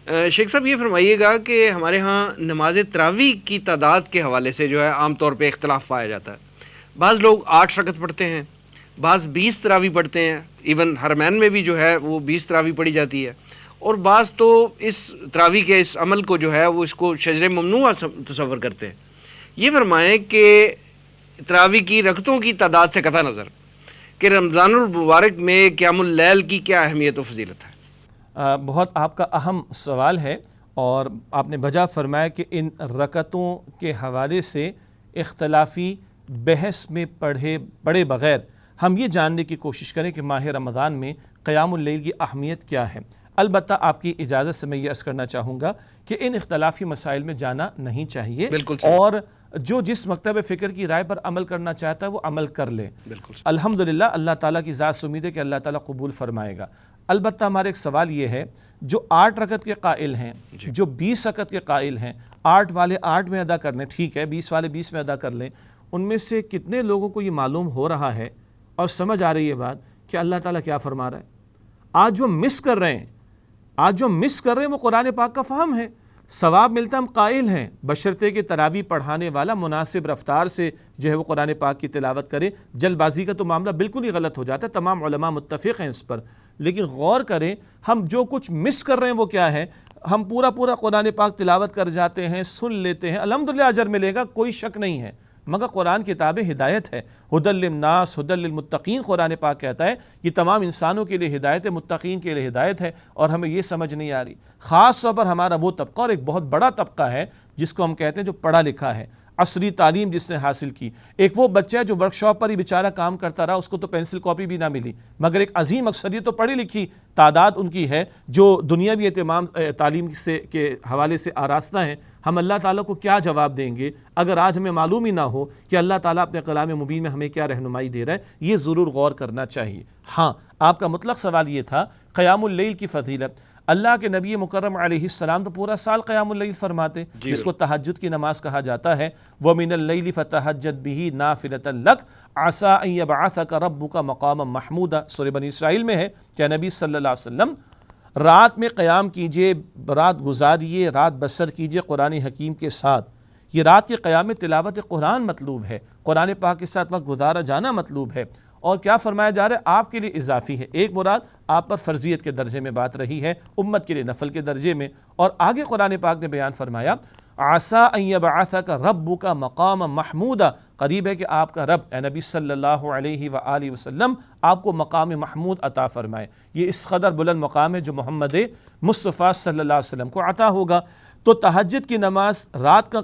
شیخ صاحب یہ فرمائیے گا کہ ہمارے ہاں نماز تراویح کی تعداد کے حوالے سے جو ہے عام طور پہ اختلاف پایا جاتا ہے. بعض لوگ 8 رکعت پڑھتے ہیں، بعض 20 تراویح پڑھتے ہیں، ایون حرمین میں بھی جو ہے وہ 20 تراویح پڑھی جاتی ہے، اور بعض تو اس تراویح کے اس عمل کو جو ہے وہ اس کو شجر ممنوع تصور کرتے ہیں. یہ فرمائیں کہ تراویح کی رکعتوں کی تعداد سے قطع نظر کہ رمضان المبارک میں قیام اللیل کی کیا اہمیت و فضیلت ہے؟ بہت آپ کا اہم سوال ہے، اور آپ نے بجا فرمایا کہ ان رکعتوں کے حوالے سے اختلافی بحث میں پڑھے بغیر ہم یہ جاننے کی کوشش کریں کہ ماہ رمضان میں قیام اللیل کی اہمیت کیا ہے. البتہ آپ کی اجازت سے میں یہ عرض کرنا چاہوں گا کہ ان اختلافی مسائل میں جانا نہیں چاہیے، اور جو جس مکتب فکر کی رائے پر عمل کرنا چاہتا ہے وہ عمل کر لے. الحمدللہ اللہ تعالیٰ کی ذات سے امید ہے کہ اللہ تعالیٰ قبول فرمائے گا. البتہ ہمارا ایک سوال یہ ہے، جو 8 رکعت کے قائل ہیں، جو 20 رکعت کے قائل ہیں، 8 والے 8 میں ادا کر لیں، ٹھیک ہے، 20 والے 20 میں ادا کر لیں، ان میں سے کتنے لوگوں کو یہ معلوم ہو رہا ہے اور سمجھ آ رہی ہے بات کہ اللہ تعالیٰ کیا فرما رہا ہے؟ آج جو مس کر رہے ہیں وہ قرآن پاک کا فہم ہے. ثواب ملتا ہم قائل ہیں، بشرطے کہ تراویح پڑھانے والا مناسب رفتار سے جو ہے وہ قرآن پاک کی تلاوت کرے. جلد بازی کا تو معاملہ بالکل ہی غلط ہو جاتا ہے، تمام علماء متفق ہیں اس پر. لیکن غور کریں، ہم جو کچھ مس کر رہے ہیں وہ کیا ہے؟ ہم پورا قرآن پاک تلاوت کر جاتے ہیں، سن لیتے ہیں، الحمدللہ اجر ملے گا، کوئی شک نہیں ہے، مگر قرآن کتاب ہدایت ہے. ہدی للناس ہدی للمتقین قرآن پاک کہتا ہے یہ تمام انسانوں کے لیے ہدایت ہے، متقین کے لیے ہدایت ہے، اور ہمیں یہ سمجھ نہیں آ رہی. خاص طور پر ہمارا وہ طبقہ، اور ایک بہت بڑا طبقہ ہے جس کو ہم کہتے ہیں جو پڑھا لکھا ہے، عصری تعلیم جس نے حاصل کی. ایک وہ بچہ ہے جو ورک شاپ پر ہی بیچارہ کام کرتا رہا، اس کو تو پینسل کاپی بھی نہ ملی، مگر ایک عظیم اکثریت تو پڑھی لکھی تعداد ان کی ہے جو دنیاوی اہتمام تعلیم سے کے حوالے سے آراستہ ہیں. ہم اللہ تعالیٰ کو کیا جواب دیں گے اگر آج ہمیں معلوم ہی نہ ہو کہ اللہ تعالیٰ اپنے کلام مبین میں ہمیں کیا رہنمائی دے رہا ہے؟ یہ ضرور غور کرنا چاہیے. ہاں، آپ کا مطلق سوال یہ تھا قیام اللیل کی فضیلت. اللہ کے نبی مکرم علیہ السلام تو پورا سال قیام اللیل فرماتے، جس کو تہجد کی نماز کہا جاتا ہے. وَمِنَ اللَّيْلِ فَتَهَجَّدْ بِهِ نَافِلَةً لَكَ عَسَىٰ أَن يَبْعَثَكَ رَبُّكَ مَقَامًا مَحْمُودًا. سورہ بنی اسرائیل میں ہے کہ نبی صلی اللہ علیہ وسلم رات میں قیام کیجئے، رات گزاریے، رات بسر کیجئے قرآن حکیم کے ساتھ. یہ رات کے قیام میں تلاوت قرآن مطلوب ہے، قرآن پاک کے ساتھ وقت گزارا جانا مطلوب ہے. اور کیا فرمایا جا رہا ہے؟ آپ کے لیے اضافی ہے. ایک مراد آپ پر فرضیت کے درجے میں بات رہی ہے، امت کے لیے نفل کے درجے میں. اور آگے قرآن پاک نے بیان فرمایا عَسَىٰ أَن يَبْعَثَكَ رَبُّكَ مَقَامًا مَحْمُودًا. قریب ہے کہ آپ کا رب اے نبی صلی اللہ علیہ وآلہ وسلم آپ کو مقام محمود عطا فرمائے. یہ اس قدر بلند مقام ہے جو محمد مصطفیٰ صلی اللہ علیہ وسلم کو عطا ہوگا. تو تہجد کی نماز، رات کا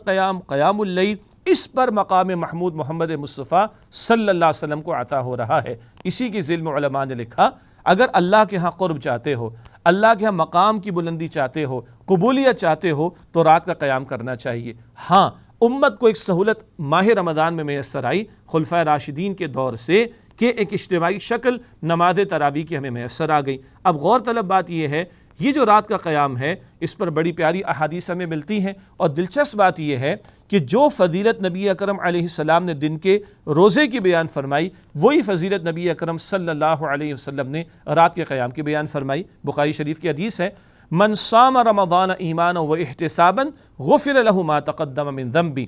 قیام اللیل، اس پر مقام محمود محمد مصطفیٰ صلی اللہ علیہ وسلم کو عطا ہو رہا ہے. اسی کے ذیل میں علماء نے لکھا اگر اللہ کے ہاں قرب چاہتے ہو، اللہ کے ہاں مقام کی بلندی چاہتے ہو، قبولیت چاہتے ہو، تو رات کا قیام کرنا چاہیے. ہاں، امت کو ایک سہولت ماہ رمضان میں میسر آئی خلفائے راشدین کے دور سے کہ ایک اجتماعی شکل نماز تراویح کی ہمیں میسر آ گئی. اب غور طلب بات یہ ہے، یہ جو رات کا قیام ہے اس پر بڑی پیاری احادیث ہمیں ملتی ہیں، اور دلچسپ بات یہ ہے کہ جو فضیلت نبی اکرم علیہ السلام نے دن کے روزے کی بیان فرمائی، وہی فضیلت نبی اکرم صلی اللہ علیہ وسلم نے رات کے قیام کی بیان فرمائی. بخاری شریف کی حدیث ہے من صام رمضان ایمانا و احتسابا غفر له ما تقدم من ذنبی.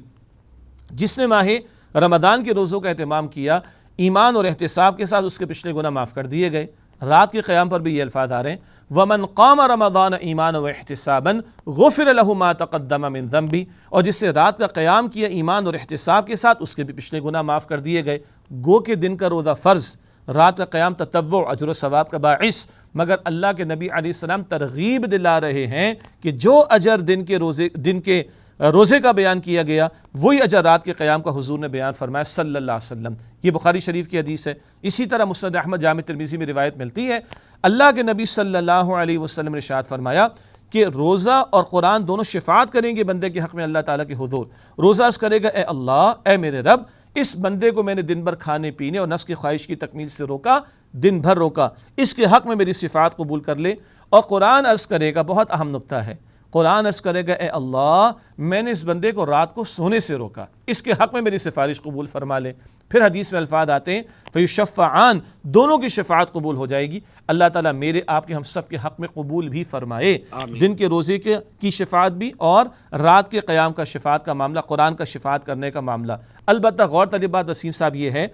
جس نے ماہ رمضان کے روزوں کا اہتمام کیا ایمان اور احتساب کے ساتھ، اس کے پچھلے گناہ معاف کر دیے گئے. رات کے قیام پر بھی یہ الفاظ آ رہے ہیں وَمَنْ قَامَ رَمَضَانَ إِيمَانًا وَاحْتِسَابًا غُفِرَ لَهُ مَا تَقَدَّمَ مِنْ ذَنْبِهِ. اور جس سے رات کا قیام کیا ایمان اور احتساب کے ساتھ، اس کے بھی پچھلے گناہ معاف کر دیے گئے. گو کہ دن کا روزہ فرض، رات کا قیام تطوع اجر و ثواب کا باعث، مگر اللہ کے نبی علیہ السلام ترغیب دلا رہے ہیں کہ جو اجر دن کے روزے کا بیان کیا گیا وہی اجر رات کے قیام کا حضور نے بیان فرمایا صلی اللہ علیہ وسلم. یہ بخاری شریف کی حدیث ہے. اسی طرح مسند احمد جامع ترمذی میں روایت ملتی ہے اللہ کے نبی صلی اللہ علیہ وسلم نے ارشاد فرمایا کہ روزہ اور قرآن دونوں شفاعت کریں گے بندے کے حق میں اللہ تعالیٰ کے حضور. روزہ عرض کرے گا اے اللہ، اے میرے رب، اس بندے کو میں نے دن بھر کھانے پینے اور نفس کی خواہش کی تکمیل سے روکا، دن بھر روکا، اس کے حق میں میری شفاعت قبول کر لے. اور قرآن عرض کرے گا، بہت اہم نقطہ ہے، قرآن عرض کرے گا اے اللہ میں نے اس بندے کو رات کو سونے سے روکا، اس کے حق میں میری سفارش قبول فرما لے۔ پھر حدیث میں الفاظ آتے ہیں فیشفعان، دونوں کی شفاعت قبول ہو جائے گی۔ اللہ تعالیٰ میرے آپ کے ہم سب کے حق میں قبول بھی فرمائے، دن کے روزے کی شفاعت بھی اور رات کے قیام کا شفاعت کا معاملہ، قرآن کا شفاعت کرنے کا معاملہ۔ البتہ غور طلب بات وسیم صاحب یہ ہے،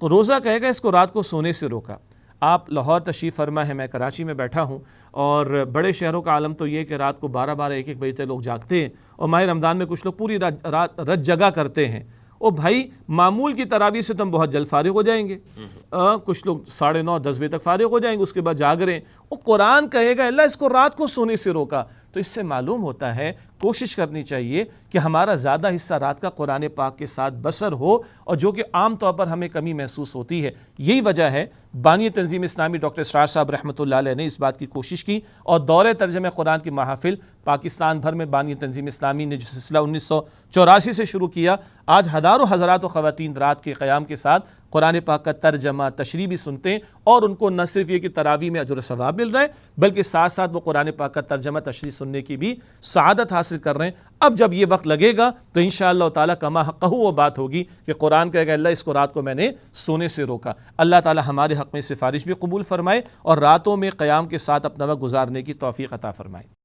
روزہ کہے گا اس کو رات کو سونے سے روکا۔ آپ لاہور تشریف فرما ہے، میں کراچی میں بیٹھا ہوں، اور بڑے شہروں کا عالم تو یہ کہ رات کو 12 1 بجے تک لوگ جاگتے ہیں، اور ماہ رمضان میں کچھ لوگ پوری رات جگہ کرتے ہیں۔ او بھائی معمول کی تراویح سے تم بہت جلد فارغ ہو جائیں گے، کچھ لوگ 9:30 10 بجے تک فارغ ہو جائیں گے، اس کے بعد جاگ رہے ہیں۔ وہ قرآن کہے گا اللہ اس کو رات کو سونے سے روکا، تو اس سے معلوم ہوتا ہے کوشش کرنی چاہیے کہ ہمارا زیادہ حصہ رات کا قرآن پاک کے ساتھ بسر ہو، اور جو کہ عام طور پر ہمیں کمی محسوس ہوتی ہے۔ یہی وجہ ہے بانی تنظیم اسلامی ڈاکٹر اسرار صاحب رحمۃ اللہ علیہ نے اس بات کی کوشش کی، اور دور ترجمہ قرآن کی محافل پاکستان بھر میں بانی تنظیم اسلامی نے جو سلسلہ 1984 سے شروع کیا، آج ہزاروں حضرات و خواتین رات کے قیام کے ساتھ قرآن پاک کا ترجمہ تشریح بھی سنتے ہیں، اور ان کو نہ صرف یہ کہ تراویح میں اجر و ثواب مل رہا ہے، بلکہ ساتھ ساتھ وہ قرآن پاک کا ترجمہ تشریح سننے کی بھی سعادت حاصل کر رہے ہیں۔ اب جب یہ وقت لگے گا تو انشاءاللہ تعالیٰ کما حقہ وہ بات ہوگی کہ قرآن کہے گا اللہ اس کو رات کو میں نے سونے سے روکا۔ اللہ تعالیٰ ہمارے حق میں سفارش بھی قبول فرمائے، اور راتوں میں قیام کے ساتھ اپنا وقت گزارنے کی توفیق عطا فرمائے۔